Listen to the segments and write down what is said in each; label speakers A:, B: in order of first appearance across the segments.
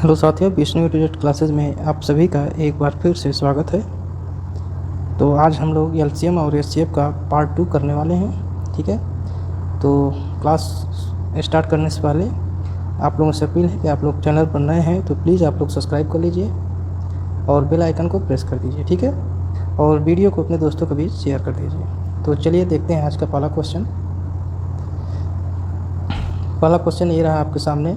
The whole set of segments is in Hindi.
A: हेलो साथियों, विष्णु यूट्यूब क्लासेस में आप सभी का एक बार फिर से स्वागत है। तो आज हम लोग एलसीएम और एचसीएफ का पार्ट 2 करने वाले हैं। ठीक है, तो क्लास स्टार्ट करने से पहले आप लोगों से अपील है कि आप लोग चैनल पर नए हैं तो प्लीज़ आप लोग सब्सक्राइब कर लीजिए और बेल आइकन को प्रेस कर दीजिए। ठीक है, और वीडियो को अपने दोस्तों के बीच शेयर कर दीजिए। तो चलिए देखते हैं आज का पहला क्वेश्चन। पहला क्वेश्चन ये रहा आपके सामने।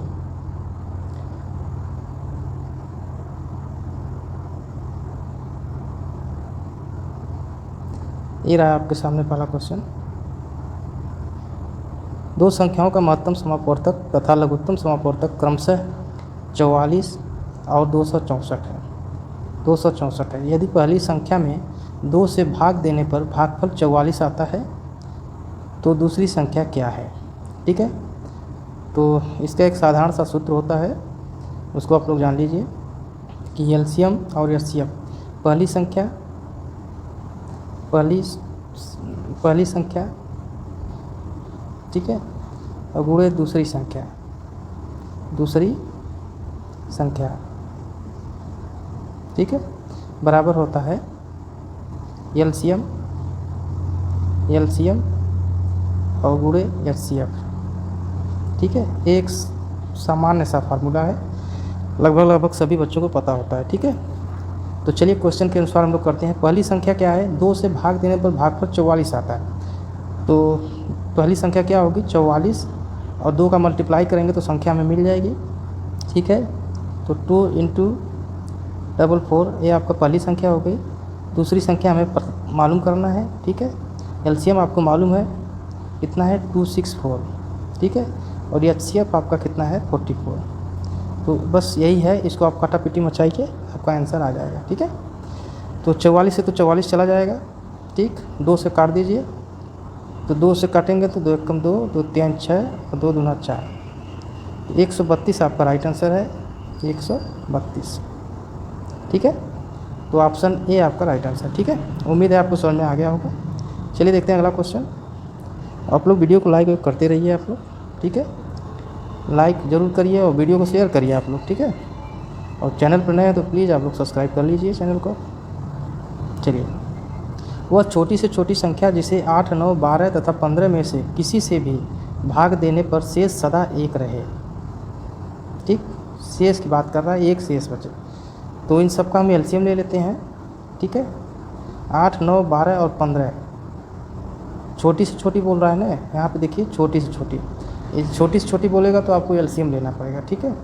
A: ये रहा आपके सामने पहला क्वेश्चन। दो संख्याओं का महत्तम समापवर्तक तथा लघुत्तम समापवर्तक क्रमशः 44 और 264 है। 264 है। यदि पहली संख्या में 2 से भाग देने पर भागफल 44 आता है तो दूसरी संख्या क्या है। ठीक है, तो इसका एक साधारण सा सूत्र होता है, उसको आप लोग जान लीजिए कि एलसीएम और एचसीएफ पहली संख्या, ठीक है, और गुणे दूसरी संख्या, ठीक है, बराबर होता है एलसीएम और गुणे एचसीएफ। ठीक है, एक सामान्य सा फार्मूला है, लगभग सभी बच्चों को पता होता है। ठीक है, तो चलिए क्वेश्चन के अनुसार हम लोग करते हैं। पहली संख्या क्या है, 2 से भाग देने पर भागफल 44 आता है। तो पहली संख्या क्या होगी, 44, और 2 का मल्टीप्लाई करेंगे तो संख्या हमें मिल जाएगी। ठीक है, तो 2 × 44 ये आपका पहली संख्या हो गई। दूसरी संख्या हमें मालूम करना है। ठीक है, एलसीएम आपको मालूम है कितना है, 264। ठीक है, और एचसीएफ आपका कितना है, 44। तो बस यही है, इसको आप काटा पीटी मचाइए, आपका आंसर आ जाएगा। ठीक है, तो 44 से तो 44 चला जाएगा। ठीक, 2 से काट दीजिए, तो 2 से काटेंगे तो 2 × 2, 2 × 3 = 6 और 2 × 2 = 4। 132 आपका राइट आंसर है, 132। ठीक है, तो ऑप्शन ए आपका राइट आंसर। ठीक है, उम्मीद है आपको समझ में आ गया होगा। चलिए देखते हैं अगला क्वेश्चन। आप लोग वीडियो को लाइक करते रहिए आप लोग। ठीक है, लाइक ज़रूर करिए और वीडियो को शेयर करिए आप लोग। ठीक है, और चैनल पर नए हैं तो प्लीज़ आप लोग सब्सक्राइब कर लीजिए चैनल को। चलिए, वह छोटी से छोटी संख्या जिसे 8, 9, 12 तथा 15 में से किसी से भी भाग देने पर शेष सदा 1 रहे। ठीक, शेष की बात कर रहा है, एक शेष बचे, तो इन सब का हम एलसीएम ले लेते हैं। ठीक है, 8, 9, 12 और 15 छोटी से छोटी बोल रहा है ना, यहाँ पे देखिए छोटी से छोटी, ये छोटी से छोटी बोलेगा तो आपको एलसीएम लेना पड़ेगा। ठीक है,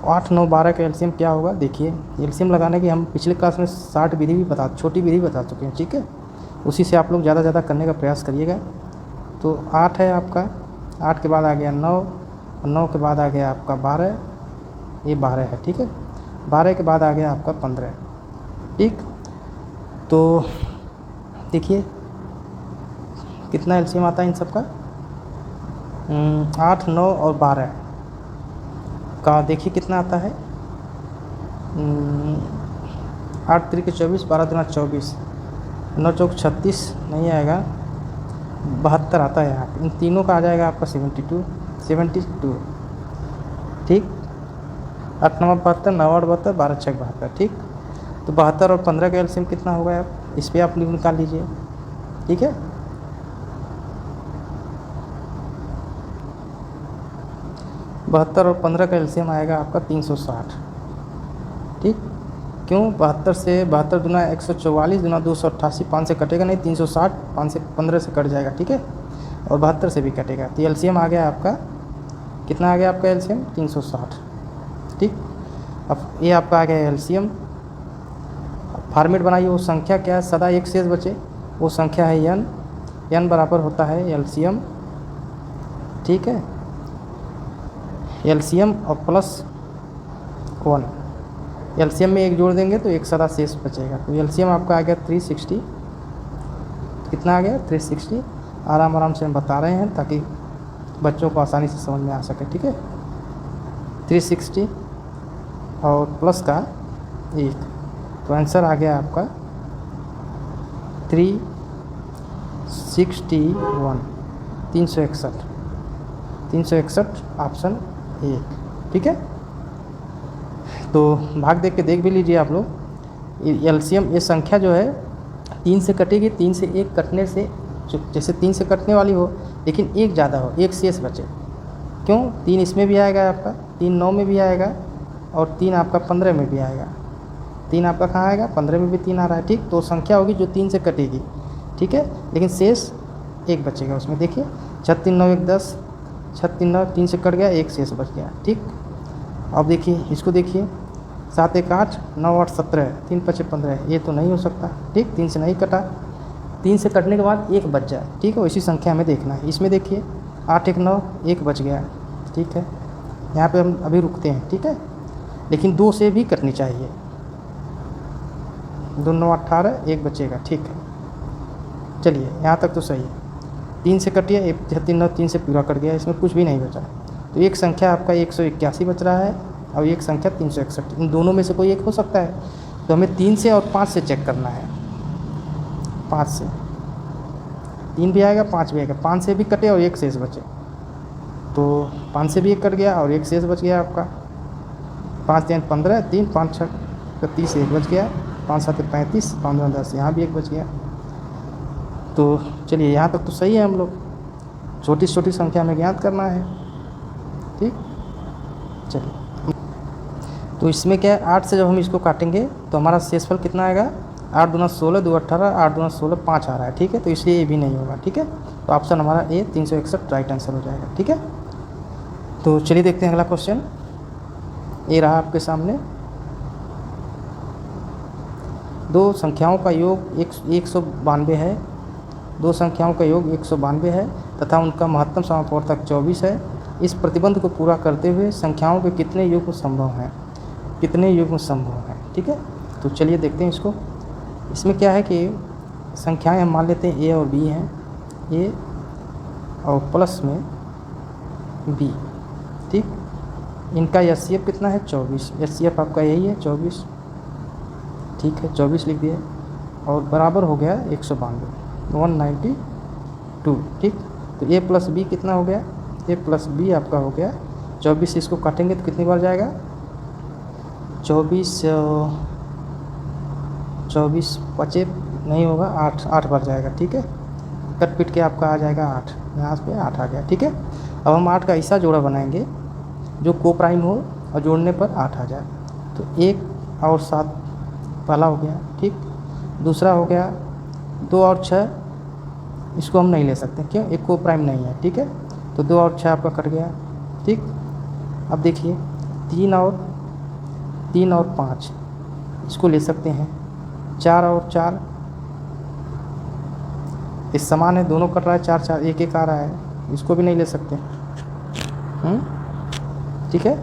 A: 8, 9, 12 का एलसीएम क्या होगा, देखिए एलसीएम लगाने की हम पिछले क्लास में 60 विधि भी छोटी विधि बता चुके हैं। ठीक है, उसी से आप लोग ज़्यादा करने का प्रयास करिएगा। तो 8 है आपका, 8 के बाद आ गया 9, 9 के बाद आ गया आपका 12, ये 12 है। ठीक है, 12 के बाद आ गया आपका 15। ठीक, तो देखिए कितना एलसीएम आता है इन सब का, 8, 9 और 12 का देखिए कितना आता है, 8 × 3 = 24, 12 × 2 = 24, 9 × 4 = 36, नहीं आएगा, 72 आता है यहाँ। इन तीनों का आ जाएगा आपका 72। ठीक, 8, 9 = 72, 9 × 8 = 72, 12 × 6 = 72। ठीक, तो 72 और 15 का एलसीएम कितना होगा, आप इस पर आप निकाल लीजिए। ठीक है, 72 और 15 का एलसीएम आएगा आपका 360। ठीक, क्यों, 72 से 72 × 144 × 288, 5 से कटेगा नहीं, 360, 5 से 15 से कट जाएगा। ठीक है, और 72 से भी कटेगा, तो एलसीएम आ गया आपका कितना, आ गया आपका एलसीएम 360। ठीक, अब ये आपका आ गया एलसीएम। फॉर्मेट बनाइए, वो संख्या क्या है, सदा एक शेष बचे, वो संख्या है n बराबर होता है एलसीएम। ठीक है, एलसीएम और +1, एलसीएम में 1 जोड़ देंगे तो एक सदा शेष बचेगा। तो एलसीएम आपका आ गया 360। कितना आ गया, 360। आराम से हम बता रहे हैं ताकि बच्चों को आसानी से समझ में आ सके। ठीक है, 360 और प्लस का 1, तो आंसर आ गया आपका 361, 361 ऑप्शन 1। ठीक है, तो भाग देख के देख भी लीजिए आप लोग। एलसीएम ये संख्या जो है 3 से कटेगी, 3 से 1 कटने से जैसे 3 से कटने वाली हो लेकिन 1 ज़्यादा हो, 1 शेष बचे। क्यों? 3 इसमें भी आएगा आपका, 3 9 में भी आएगा और 3 आपका 15 में भी आएगा। 3 आपका कहाँ आएगा? 15 में भी 3 आ रहा है, ठीक। तो संख्या होगी जो 3 से कटेगी, ठीक है, लेकिन शेष 1 बचेगा उसमें। देखिए 6 3 9 1 10, 6 3 9 3 से कट गया, 1 शेष बच गया, ठीक। अब देखिए इसको देखिए 7 1 8 9 8 17, 3 5 15, ये तो नहीं हो सकता, ठीक। 3 से नहीं कटा, 3 से कटने के बाद 1 बच जाए, ठीक है, इसी संख्या हमें देखना है। इसमें देखिए 8 1 9 1 बच गया, ठीक है। यहाँ पे हम अभी रुकते हैं, ठीक है, लेकिन 2 से भी कटनी चाहिए। 2 9 18, 1 बचेगा, ठीक है। चलिए यहाँ तक तो सही है। 3 से कटिए, 1 3 9 3 से पूरा कट गया, इसमें कुछ भी नहीं बचा। तो एक संख्या आपका 181 बच रहा है और एक संख्या 361, इन दोनों में से कोई एक हो सकता है। तो हमें 3 से और 5 से चेक करना है। 5 से 3 भी आएगा, 5 भी आएगा, 5 से भी कटे और 1 शेष बचे, तो 5 से भी 1 कट गया और 1 शेष बच गया आपका। 5 3 15, 3 5 6 30, 1 बच गया, 5 7 35, 5 9 10, यहाँ भी 1 बच गया। तो चलिए यहाँ तक तो सही है। हम लोग छोटी से छोटी संख्या में ज्ञात करना है, ठीक। चलिए तो इसमें क्या है, 8 से जब हम इसको काटेंगे तो हमारा शेषफल कितना आएगा? 8 दूना 16, 2 18, 8 दूना 16, 5 आ रहा है, ठीक है। तो इसलिए ये भी नहीं होगा, ठीक है। तो ऑप्शन हमारा ए 361 राइट आंसर हो जाएगा, ठीक है। तो चलिए देखते हैं अगला क्वेश्चन। ये रहा आपके सामने, दो संख्याओं का योग 192 है। दो संख्याओं का योग 192 है तथा उनका महत्तम समापवर्तक 24 है। इस प्रतिबंध को पूरा करते हुए संख्याओं के कितने युग्म संभव हैं? कितने युग्म संभव हैं, ठीक है। तो चलिए देखते हैं इसको। इसमें क्या है कि संख्याएं हम मान लेते हैं ए और बी हैं, ए और प्लस में बी, ठीक। इनका एचसीएफ कितना है? 24। एचसीएफ आपका यही है 24, ठीक है, 24 लिख दिए और बराबर हो गया 192, 192, ठीक। तो ए प्लस बी कितना हो गया? ए प्लस बी आपका हो गया 24। इसको काटेंगे तो कितनी बार जाएगा? 24 बचे नहीं होगा, 8 बार जाएगा, ठीक है। कट पिट के आपका आ जाएगा 8, यहाँ पे 8 आ गया, ठीक है। अब हम 8 का ऐसा जोड़ा बनाएंगे जो को प्राइम हो और जोड़ने पर 8 आ जाए। तो 1 और 7 पहला हो गया, ठीक। दूसरा हो गया 2 और 6, इसको हम नहीं ले सकते, क्यों? एक को प्राइम नहीं है, ठीक है। तो 2 और 6 आपका कट गया, ठीक। अब देखिए 3 और 5 इसको ले सकते हैं। 4 और 4 इस समान है, दोनों कट रहा है, 4 4 1 1 आ रहा है, इसको भी नहीं ले सकते, ठीक है।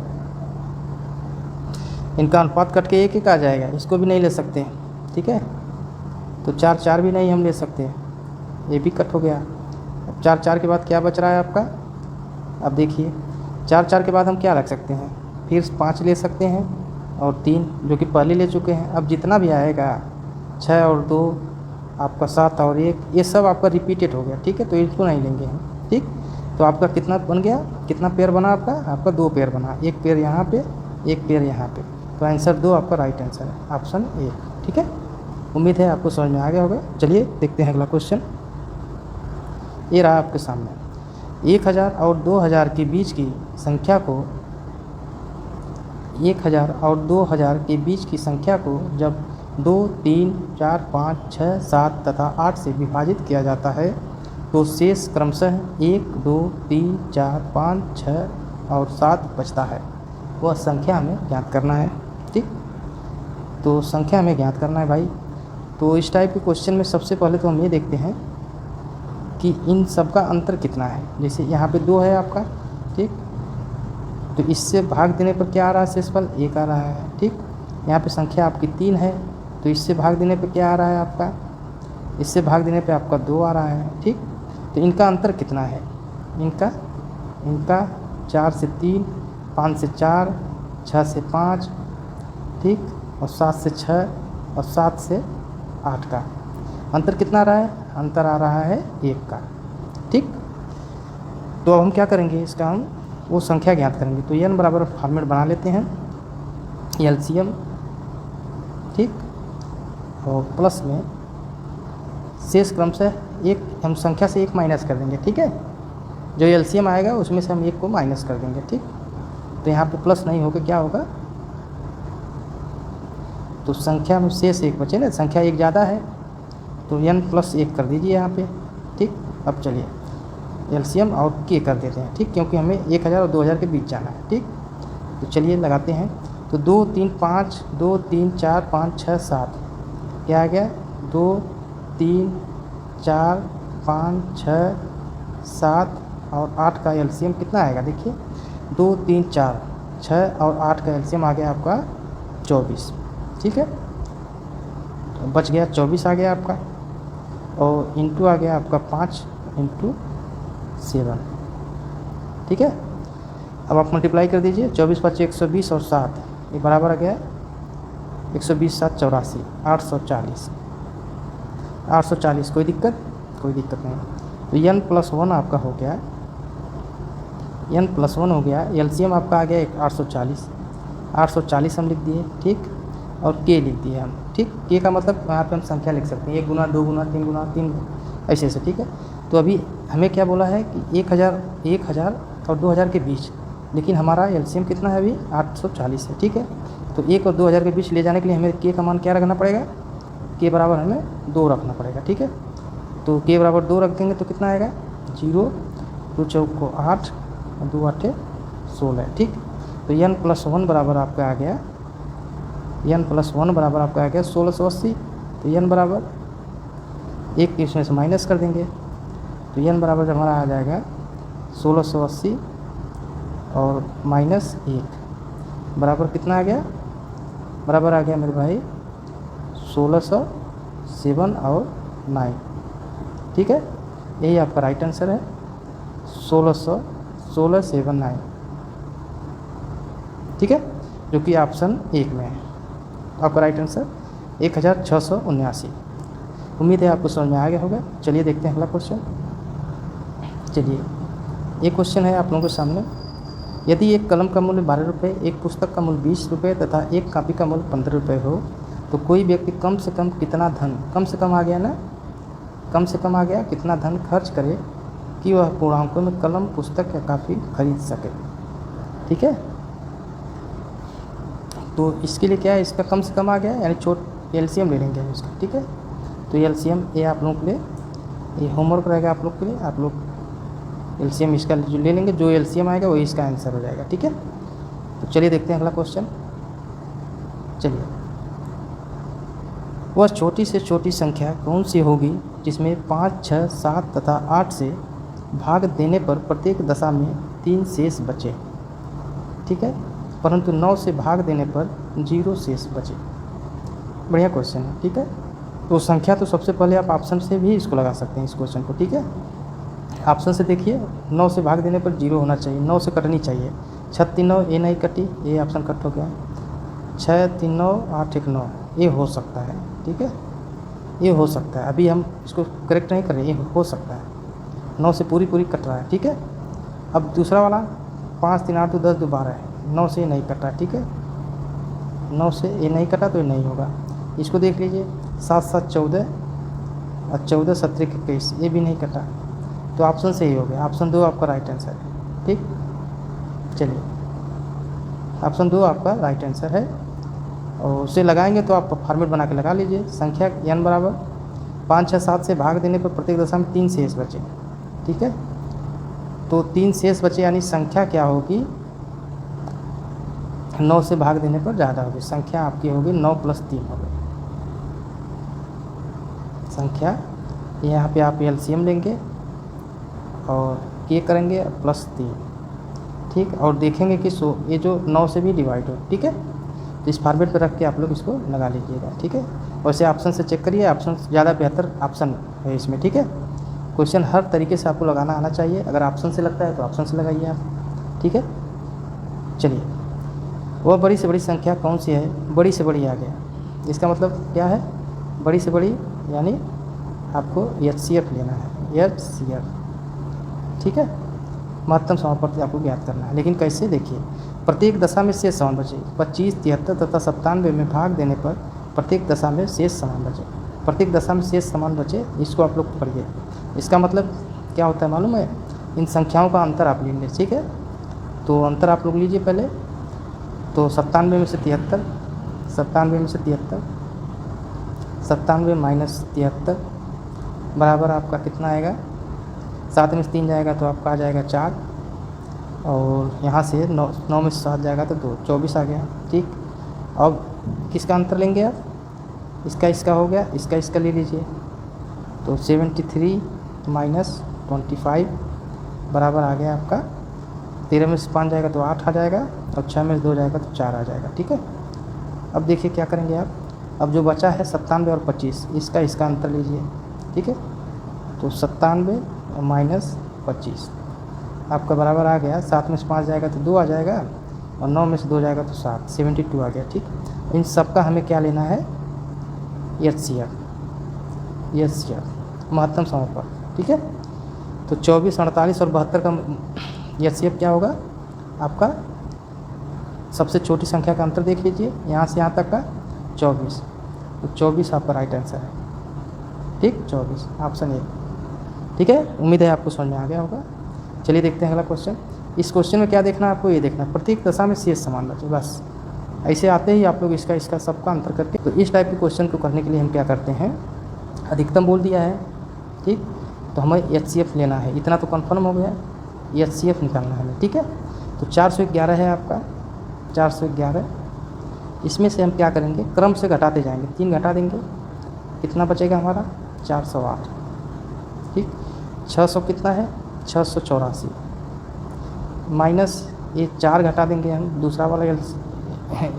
A: इनका अनुपात कट के 1 1 आ जाएगा, इसको भी नहीं ले सकते, ठीक है। तो 4 4 भी नहीं हम ले सकते, ये भी कट हो गया। अब 4 4 के बाद क्या बच रहा है आपका? अब देखिए 4 4 के बाद हम क्या रख सकते हैं? फिर 5 ले सकते हैं और 3 जो कि पहले ले चुके हैं। अब जितना भी आएगा 6 और 2 आपका 7 और 1, ये सब आपका रिपीटेड हो गया, ठीक है। तो इसको नहीं लेंगे हम, ठीक। तो आपका कितना बन गया? कितना पेयर बना आपका? आपका 2 पेयर बना, एक पेयर यहाँ पे, एक पेयर यहाँ पे। तो आंसर 2 आपका राइट आंसर है, ऑप्शन ए, ठीक है। उम्मीद है आपको समझ में आ गया होगा। चलिए देखते हैं अगला क्वेश्चन। ये रहा आपके सामने, 1000 और 2000 के बीच की संख्या को 1000 और 2000 के बीच की संख्या को जब 2 3 4 5 6 7 तथा 8 से विभाजित किया जाता है तो शेष क्रमशः 1 2 3 4 5 6 और 7 बचता है। वह संख्या हमें ज्ञात करना है, ठीक। तो संख्या हमें ज्ञात करना है भाई। तो इस टाइप के क्वेश्चन में सबसे पहले तो हम ये देखते हैं कि इन सब का अंतर कितना है। जैसे यहाँ पे 2 है आपका, ठीक। तो इससे भाग देने पर क्या आ रहा है? शेषफल 1 आ रहा है, ठीक। यहाँ पे संख्या आपकी 3 है, तो इससे भाग देने पे क्या आ रहा है आपका? इससे भाग देने पे आपका 2 आ रहा है, ठीक। तो इनका अंतर कितना है? इनका 4 से 3, 5 से 4, 6 से 5, ठीक, और 7 से 6 और 7 से 8 का अंतर कितना आ रहा है? अंतर आ रहा है 1 का, ठीक। तो अब हम क्या करेंगे? इसका हम वो संख्या ज्ञात करेंगे। तो n बराबर फॉर्मेट बना लेते हैं। एलसीएम, ठीक, और प्लस में शेष क्रम से एक, हम संख्या से एक माइनस कर देंगे, ठीक है। जो एलसीएम आएगा उसमें से हम एक को माइनस कर देंगे, ठीक। तो यहाँ पे प्लस नहीं होगा, क्या होगा, तो संख्या में शेष एक बचे ना, संख्या एक ज़्यादा है तो n प्लस एक कर दीजिए यहाँ पे, ठीक। अब चलिए एलसीएम और के कर देते हैं, ठीक, क्योंकि हमें 1000 और 2000 के बीच जाना है, ठीक। तो चलिए लगाते हैं। तो 2 3 5, 2 3 4 5 6 7, क्या आ गया, 2 3 4 5 6 7 और 8 का एलसीएम कितना आएगा, देखिए 2 3 4 6 और 8 का एलसीएम आ गया आपका 24, ठीक है। तो बच गया 24 आ गया आपका, और इंटू आ गया आपका 5 इंटू 7, ठीक है। अब आप मल्टीप्लाई कर दीजिए, 24 5 120 और 7 ये बराबर आ गया 120 7 84, 840, 840। कोई दिक्कत, कोई दिक्कत नहीं। तो n प्लस 1 आपका हो गया, n प्लस 1 हो गया, एलसीएम आपका आ गया 840, 840 हम लिख दिए, ठीक, और k लिख दिए हम, ठीक। k का मतलब यहाँ पे हम संख्या लिख सकते हैं, 1 गुना 2 गुना 3 गुना 3 ऐसे ऐसे, ठीक है। तो अभी हमें क्या बोला है कि 1000 और 2000 के बीच, लेकिन हमारा एलसीएम कितना है अभी 840 है, ठीक है। तो 1 और 2000 के बीच ले जाने के लिए हमें k का मान क्या रखना पड़ेगा, k बराबर हमें 2 रखना पड़ेगा, ठीक है। तो k बराबर 2 रख देंगे तो कितना आएगा, 0 2 चौको 8 और 2 8 16, ठीक। तो n प्लस 1 बराबर आपका आ गया, n प्लस 1 बराबर आपका आ गया 1680। तो n बराबर एक इसमें से माइनस कर देंगे, तो n बराबर हमारा आ जाएगा 1680 और माइनस 1 बराबर कितना आ गया, बराबर आ गया मेरे भाई 1607 और 9, ठीक है। यही आपका राइट आंसर है, 1679, ठीक है, जो कि ऑप्शन 1 में है। आपका राइट आंसर 1679। उम्मीद है आपको समझ में आ गया होगा। चलिए देखते हैं अगला क्वेश्चन। चलिए ये क्वेश्चन है आप लोगों के सामने। यदि एक कलम का मूल्य 12 रुपये, एक पुस्तक का मूल्य 20 रुपये तथा एक कापी का मूल्य 15 रुपये हो, तो कोई व्यक्ति कम से कम कितना धन, कम से कम आ गया ना, कम से कम आ गया, कितना धन खर्च करे कि वह पूर्णांकों में कलम, पुस्तक या कापी खरीद सके, ठीक है। तो इसके लिए क्या है, इसका कम से कम आ गया, यानी एलसीएम ले लेंगे इसका, ठीक है। तो एलसीएम ये आप लोगों के लिए, ये होमवर्क रहेगा आप लोग के लिए, आप लोग एलसीएम इसका जो ले लेंगे, जो एलसीएम आएगा वही इसका आंसर हो जाएगा, ठीक है। तो चलिए देखते हैं अगला क्वेश्चन। चलिए, वह छोटी से छोटी संख्या कौन सी होगी जिसमें 5 6 7 तथा 8 से भाग देने पर प्रत्येक दशा में 3 शेष बचे, ठीक है, परंतु 9 से भाग देने पर 0 शेष बचे। बढ़िया क्वेश्चन है, ठीक है। तो संख्या तो सबसे पहले आप ऑप्शन से भी इसको लगा सकते हैं इस क्वेश्चन को, ठीक है। ऑप्शन से देखिए, 9 से भाग देने पर 0 होना चाहिए, 9 से कटनी चाहिए, 6 3 9 ये नहीं कटी, ये ऑप्शन कट हो गया, 6 3 9 8 1 9 ये हो सकता है, ठीक है, ये हो सकता है। अभी हम इसको करेक्ट नहीं कर रहे, ये हो सकता है, 9 से पूरी कट रहा है, ठीक है। अब दूसरा वाला 5 3 8 2 10 2 12 है, 9 से ये नहीं कटा, ठीक है, 9 से ये नहीं कटा तो ये नहीं होगा। इसको देख लीजिए, 7 7 14 और 14 17 21 ये भी नहीं कटा, तो ऑप्शन सही हो गया, ऑप्शन 2 आपका राइट आंसर है, ठीक। चलिए, ऑप्शन 2 आपका राइट आंसर है, और उसे लगाएंगे तो आप फॉर्मेट बना के लगा लीजिए। संख्या n बराबर 5 6 7 से भाग देने पर प्रत्येक दशा में 3 शेष बचे, ठीक है। तो 3 शेष बचे, यानी संख्या क्या होगी, 9 से भाग देने पर ज़्यादा होगी, संख्या आपकी होगी 9 + 3 होगी संख्या। यहाँ पे आप एलसीएम लेंगे और के करेंगे +3, ठीक, और देखेंगे कि ये जो 9 से भी डिवाइड हो, ठीक है। तो इस फॉर्मेट पर रख के आप लोग इसको लगा लीजिएगा, ठीक है। वैसे ऑप्शन से चेक करिए, ऑप्शन ज़्यादा बेहतर ऑप्शन है इसमें, ठीक है। क्वेश्चन हर तरीके से आपको लगाना आना चाहिए, अगर ऑप्शन से लगता है तो ऑप्शन से लगाइए आप, ठीक है। चलिए, वह बड़ी से बड़ी संख्या कौन सी है, बड़ी से बड़ी आ गया, इसका मतलब क्या है, बड़ी से बड़ी यानी आपको HCF लेना है, HCF, ठीक है। महत्तम समापत्ति आपको ज्ञात करना है, लेकिन कैसे, देखिए प्रत्येक दशा में शेष समान बचे। 25, 73 तथा 97 में भाग देने पर प्रत्येक दशा में शेष समान बचे। प्रत्येक दशा में शेष समान बचे, इसको आप लोग पढ़िए। इसका मतलब क्या होता है मालूम है? इन संख्याओं का अंतर आप लीजिए, ठीक है। तो अंतर आप लोग लीजिए पहले। तो 97 में से 73, 97 में से 73, 97 माइनस 73 बराबर आपका कितना आएगा? 7 में से 3 जाएगा तो आपका आ जाएगा 4, और यहाँ से 9 में से 7 जाएगा तो 2, 24 आ गया, ठीक। अब किसका अंतर लेंगे आप? इसका हो गया, इसका ले लीजिए। तो 73 माइनस 25 बराबर आ गया आपका 13 में से 5 जाएगा तो 8 आ जाएगा, और 6 में से 2 जाएगा तो 4 आ जाएगा, ठीक है। अब देखिए क्या करेंगे आप। अब जो बचा है 97 और 25, इसका अंतर लीजिए, ठीक है। तो 97 माइनस 25 आपका बराबर आ गया, 7 में से 5 जाएगा तो 2 आ जाएगा, और 9 में से 2 जाएगा तो 7, 72 आ गया, ठीक। इन सब का हमें क्या लेना है? HCF, महत्तम समय पर, ठीक है। तो 24, 48 और 72 का HCF क्या होगा आपका? सबसे छोटी संख्या का अंतर देख लीजिए, यहाँ से यहाँ तक का 24, तो 24 आपका राइट आंसर है, ठीक। 24 ऑप्शन ए, ठीक है। उम्मीद है आपको समझ में आ गया होगा। चलिए देखते हैं अगला क्वेश्चन। इस क्वेश्चन में क्या देखना है आपको? ये देखना है प्रत्येक दशा में शेष समान बचे, बस। ऐसे आते ही आप लोग इसका सबका अंतर करके, तो इस टाइप के क्वेश्चन को करने के लिए हम क्या करते हैं? अधिकतम बोल दिया है, ठीक, तो हमें HCF लेना है, इतना तो कंफर्म हो गया, HCF निकालना है हमें, ठीक है। तो 411 है आपका, 411। इसमें से हम क्या करेंगे? क्रम से घटाते जाएंगे, 3 घटा देंगे, कितना बचेगा हमारा? 408, ठीक। 600 कितना है? 684 माइनस ये 4 घटा देंगे हम, दूसरा वाला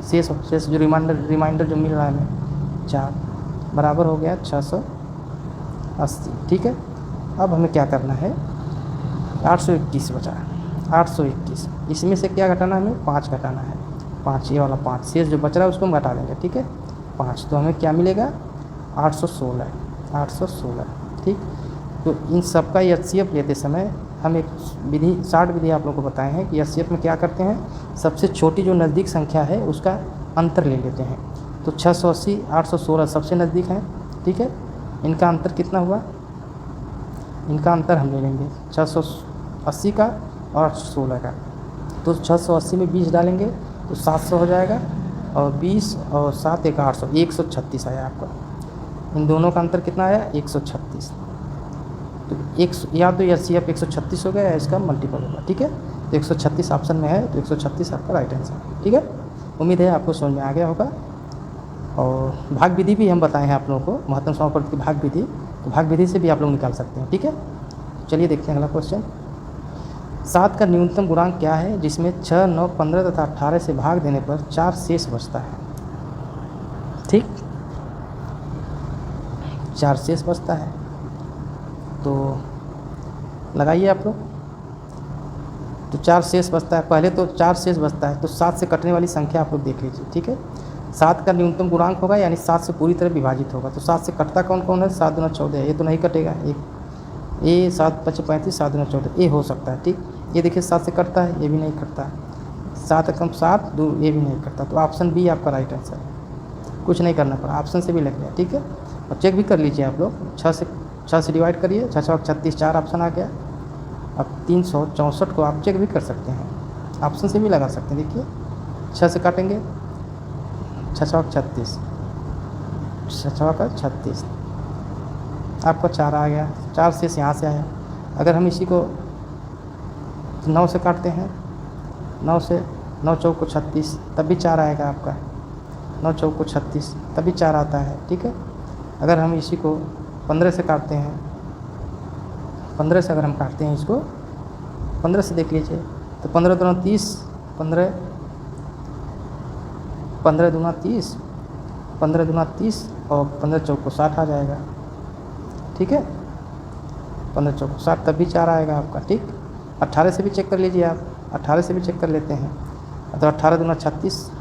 A: शेष जो रिमाइंडर जो मिल रहा है हमें 4 बराबर हो गया 680, ठीक है। अब हमें क्या करना है? 821 बचा, 821। इसमें से क्या घटाना है हमें? 5 घटाना है, 5, ये वाला 5 शेष जो बच रहा है उसको हम घटा देंगे, ठीक है। 5 तो हमें क्या मिलेगा? 816, 816, ठीक। तो इन सब का HCF लेते समय हम एक विधि, शार्ट विधि आप लोगों को बताए हैं कि HCF में क्या करते हैं? सबसे छोटी जो नज़दीक संख्या है उसका अंतर ले लेते हैं। तो 680, 816 सबसे नज़दीक हैं, ठीक है। इनका अंतर कितना हुआ? इनका अंतर हम ले लेंगे 680 का और 816 का। तो 680 में 20 डालेंगे तो 700 हो जाएगा, और 20 और 7 एक 800, 136 आया आपका। इन दोनों का अंतर कितना आया? 136। तो या तो HCF 136 हो गया या इसका मल्टीपल होगा, ठीक है। तो 136 ऑप्शन में है, तो 136 आपका राइट आंसर है, ठीक है। उम्मीद है आपको समझ में आ गया होगा। और भाग विधि भी हम बताए हैं आप लोगों को, महत्तम समापन की भाग विधि, तो भाग विधि से भी आप लोग निकाल सकते हैं, ठीक है। चलिए देखते हैं अगला क्वेश्चन। 7 का न्यूनतम गुणांक क्या है जिसमें 6, 9, 15 तथा 18 से भाग देने पर 4 शेष बचता है, ठीक। 4 शेष बचता है, तो लगाइए आप लोग। तो 4 शेष बचता है, पहले तो 4 शेष बचता है, तो 7 से कटने वाली संख्या आप लोग देख लीजिए, ठीक है। 7 का न्यूनतम गुणांक होगा, यानी 7 से पूरी तरह विभाजित होगा। तो 7 से कटता कौन कौन है? 7 दूना 14, ये तो नहीं कटेगा, ये 7 5 35, 7 दूना 14, ये हो सकता है, ठीक। ये देखिए 7 से कटता है, ये भी नहीं कटता। 7 कम 7 2, ये भी नहीं कटता। तो ऑप्शन बी आपका राइट आंसर है, कुछ नहीं करना पड़ा, ऑप्शन से भी लग गया, ठीक है। और चेक भी कर लीजिए आप लोग, 6 से डिवाइड करिए, 6 6 36, 4 ऑप्शन आ गया। अब 364 को आप चेक भी कर सकते हैं, ऑप्शन से भी लगा सकते हैं। देखिए 6 से काटेंगे, 6 6 36, 6 6 36, आपका 4 आ गया। 4 शेष यहाँ से आया। अगर हम इसी को 9 से काटते हैं, 9 से 9 चौक को 36, तब भी 4 आएगा आपका। 9 चौक को 36, तब भी 4 आता है, ठीक है। अगर हम इसी को 15 से काटते हैं, 15 से अगर हम काटते हैं इसको, 15 से देख लीजिए, तो 15 दूना 30, 15 दूना 30, 15 दूना 30 और 15 चौक को 60 आ जाएगा, ठीक है। 15 चौक को 60, तब भी 4 आएगा आपका, ठीक। 18 से भी चेक कर लीजिए आप, 18 से भी चेक कर लेते हैं। तो 18 दूना 36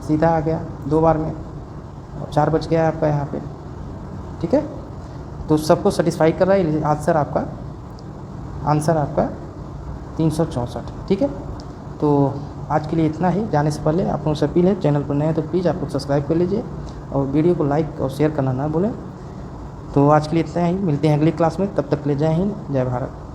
A: सीधा आ गया 2 बार में, और 4 बच गया आपका यहाँ पे, ठीक है। तो सबको सेटिस्फाई कर रहा है। आंसर आपका 364, ठीक है। तो आज के लिए इतना ही। जाने से पहले आप लोगों से अपील है, चैनल पर नए हैं तो प्लीज़ आप लोग सब्सक्राइब कर लीजिए और वीडियो को लाइक और शेयर करना ना भूलें। तो आज के लिए इतना ही, मिलते हैं अगली क्लास में, तब तक के लिए जय हिंद, जय भारत।